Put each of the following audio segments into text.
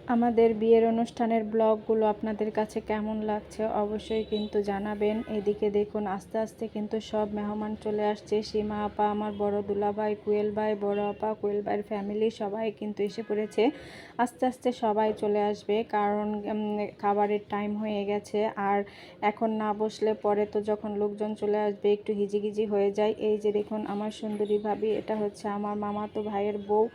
আমাদের বিয়ের অনুষ্ঠানের ব্লগগুলো আপনাদের কাছে কেমন লাগছে অবশ্যই কিন্তু জানাবেন। এদিকে দেখুন আস্তে আস্তে কিন্তু সব মেহমান চলে আসছে। সীমা আপা, আমার বড় দুলাভাই, কুয়েল ভাই, বড় আপা, কুয়েল ভাইয়ের ফ্যামিলি সবাই কিন্তু এসে পড়েছে। আস্তে আস্তে সবাই চলে আসবে, কারণ খাবারের টাইম হয়ে গেছে। আর এখন না বসলে পরে তো যখন লোকজন চলে আসবে একটু হিজিগিজি হয়ে যায়। এই যে দেখুন আমার সুন্দরী ভাবি, এটা হচ্ছে আমার মামাতো ভাইয়ের বউ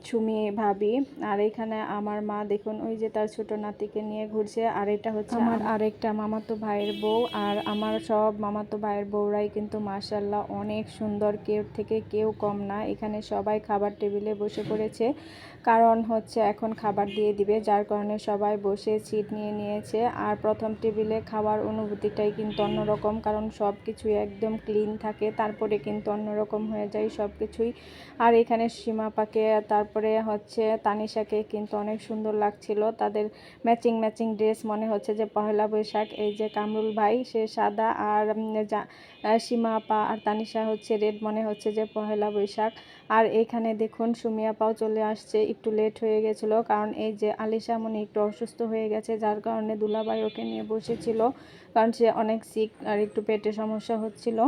সুমি ভাবি। আর এখানে আমার মা দেখুন ওই যে তার ছোট নাতিকে নিয়ে ঘুরছে। আর এটা হচ্ছে আমার আরেকটা মামাতো ভাইয়ের বউ। আর আমার সব মামাতো ভাইয়ের বউরাই কিন্তু মাশাল্লাহ অনেক সুন্দর, কেউ থেকে কেউ কম না। এখানে সবাই খাবার টেবিলে বসে পড়েছে, কারণ হচ্ছে এখন খাবার দিয়ে দিবে, যার কারণে সবাই বসে সিট নিয়ে নিয়েছে। আর প্রথম টেবিলে খাওয়ার অনুভূতিটাই কিন্তু অন্যরকম, কারণ সব কিছুই একদম ক্লিন থাকে, তারপরে কিন্তু অন্যরকম হয়ে যায় সব কিছুই। আর এখানে সীমাপাকে তারপরে হচ্ছে তানিশাকে কিন্তু অনেক সুন্দর লাগছিল, তাদের ম্যাচিং ম্যাচিং ড্রেস, মনে হচ্ছে যে পহেলা বৈশাখ। এই যে কামরুল ভাই সে সাদা, আর সীমা আপা আর তানিশা হচ্ছে রেড, মনে হচ্ছে যে পহেলা বৈশাখ। আর এখানে দেখুন সুমি আপাও চলে আসছে, একটু লেট হয়ে গেছিলো, কারণ এই যে আলিশা মনে একটু অসুস্থ হয়ে গেছে, যার কারণে দুলাভাই ওকে নিয়ে বসেছিল, কারণ সে অনেক সিক আর একটু পেটে সমস্যা হচ্ছিল।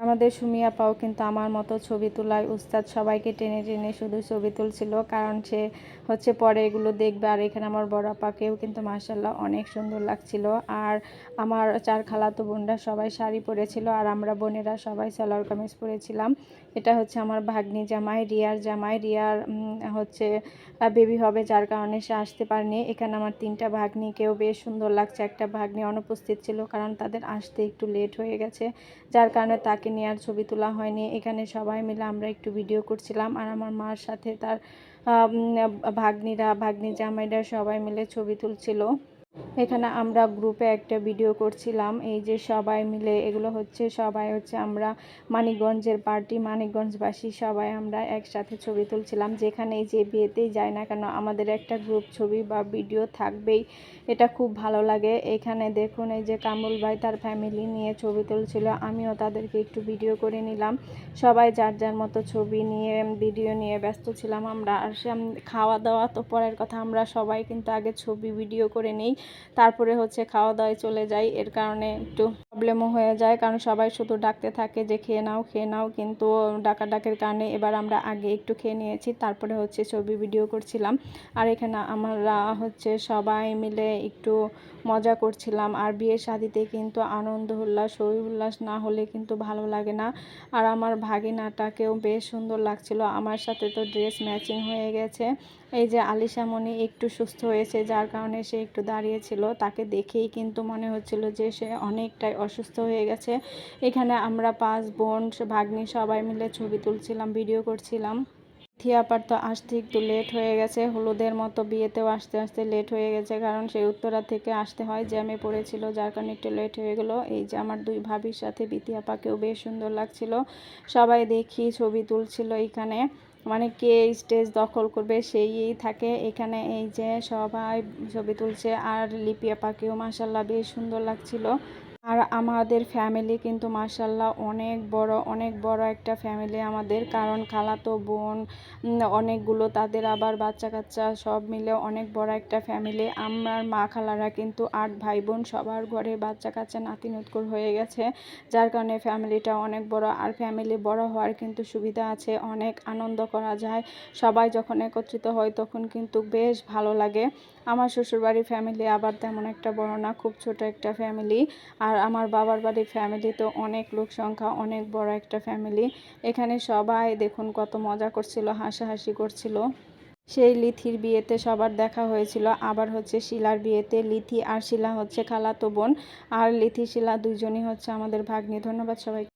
আমাদের সুমি আপাও কিন্তু আমার মতো ছবি তোলায় উস্তাদ, সবাইকে টেনে টেনে শুধু ছবি তুলছিল, কারণ সে হচ্ছে পরে এগুলো দেখবে। আর এখানে আমার বড় আপাকেও কিন্তু মাশাল্লাহ অনেক সুন্দর লাগছিল। আর আমার চার খালাতো বোনরা সবাই শাড়ি পরেছিল, আর আমরা বোনেরা সবাই সালোয়ার কামিজ পরেছিলাম। এটা হচ্ছে আমার ভাগ্নি জামাই, রিয়ার জামাই। রিয়ার হচ্ছে বেবি হবে, যার কারণে সে আসতে পারেনি। এখানে আমার তিনটা ভাগ্নিকেও বেশ সুন্দর লাগছে। একটা ভাগ্নি অনুপস্থিত ছিল, কারণ তাদের আসতে একটু লেট হয়ে গেছে, যার কারণে তাকে নিয়ে আর ছবি তোলা হয়নি। এখানে সবাই মিলে আমরা একটু ভিডিও করছিলাম, আর আমার মার সাথে তার ভাগ্নিরা, ভাগ্নি জামাইরা সবাই মিলে ছবি তুলছিল। এখানে আমরা গ্রুপে একটা ভিডিও করছিলাম, এই যে সবাই মিলে, এগুলো হচ্ছে সবাই হচ্ছে আমরা মানিকগঞ্জের পার্টি, মানিকগঞ্জবাসী সবাই আমরা একসাথে ছবি তুলছিলাম। যেখানে যে বিয়েতেই যায় না কেন আমাদের একটা গ্রুপ ছবি বা ভিডিও থাকবেই, এটা খুব ভালো লাগে। এখানে দেখুন এই যে কামরুল ভাই তার ফ্যামিলি নিয়ে ছবি তুলছিল, আমিও তাদেরকে একটু ভিডিও করে নিলাম। সবাই যার যার মতো ছবি নিয়ে ভিডিও নিয়ে ব্যস্ত ছিলাম আমরা। আর খাওয়া দাওয়া তো পরের কথা, আমরা সবাই কিন্তু আগে ছবি ভিডিও করে নিই, তারপরে হচ্ছে খাওয়া দাওয়ায় চলে যাই। এর কারণে একটু প্রবলেমও হয়ে যায়, কারণ সবাই শুধু ডাকতে থাকে যে খেয়ে নাও খেয়ে নাও, কিন্তু ডাকাডাকের কারণে এবার আমরা আগে একটু খেয়ে নিয়েছি, তারপরে হচ্ছে ছবি ভিডিও করছিলাম। আর এখানে আমরা হচ্ছে সবাই মিলে একটু মজা করছিলাম। আর বিয়ের শাদিতে কিন্তু আনন্দ উল্লাস, হই উল্লাস না হলে কিন্তু ভালো লাগে না। আর আমার ভাগিনাটাকেও বেশ সুন্দর লাগছিল, আমার সাথে তো ড্রেস ম্যাচিং হয়ে গেছে। এই যে আলিশা মনি একটু সুস্থ হয়েছে, যার কারণে সে একটু দাঁড়িয়েছিল, তাকে দেখেই কিন্তু মনে হচ্ছিল যে সে অনেকটাই অসুস্থ হয়ে গেছে। এখানে আমরা 5 বোন ভাগ্নি সবাই মিলে ছবি তুলছিলাম, ভিডিও করছিলাম। থিয়াপার তো আসতে একটু লেট হয়ে গেছে, হলুদের মতো বিয়েতেও আসতে আসতে লেট হয়ে গেছে, কারণ সে উত্তরা থেকে আসতে হয়, জ্যামে পড়েছিল, যার কারণে একটু লেট হয়ে গেলো। এই যে আমার দুই ভাবির সাথে বিথিয়াপাকেও বেশ সুন্দর লাগছিল, সবাই দেখি ছবি তুলছিল। এখানে মানে কে স্টেজ দখল করবে সেই থাকে এখানে। এই যে সবাই ছবি তুলছে, আর লিপি আপাকেও মাশাল্লাহ বেশ সুন্দর লাগছিল। আর আমাদের ফ্যামিলি কিন্তু মাশাল্লাহ অনেক বড় একটা ফ্যামিলি আমাদের, কারণ খালাতো বোন অনেকগুলো, তাদের আবার বাচ্চা কাচ্চা সব মিলে অনেক বড় একটা ফ্যামিলি। আমার মা খালারা কিন্তু 8 ভাই বোন, সবার ঘরে বাচ্চা কাচ্চা নাতি নতুন হয়ে গেছে, যার কারণে ফ্যামিলিটা অনেক বড়। আর ফ্যামিলি বড় হওয়ার কিন্তু সুবিধা আছে, অনেক আনন্দ করা যায়, সবাই যখন একত্রিত হয় তখন কিন্তু বেশ ভালো লাগে। আমার শ্বশুরবাড়ির ফ্যামিলি আবার তেমন একটা বড় না, খুব ছোট একটা ফ্যামিলি। আর আমার বাবার বাড়ির ফ্যামিলি তো অনেক লোক সংখ্যা, অনেক বড় একটা ফ্যামিলি। এখানে সবাই দেখুন কত মজা করছিল, হাসাহাসি করছিল। সেই লিথির বিয়েতে সবার দেখা হয়েছিল, আবার হচ্ছে শিলার বিয়েতে লিথি আর শিলা হচ্ছে খালাতো বোন, আর লিথি শিলা দুইজনই হচ্ছে আমাদের ভাগ্নি। ধন্যবাদ সবাই।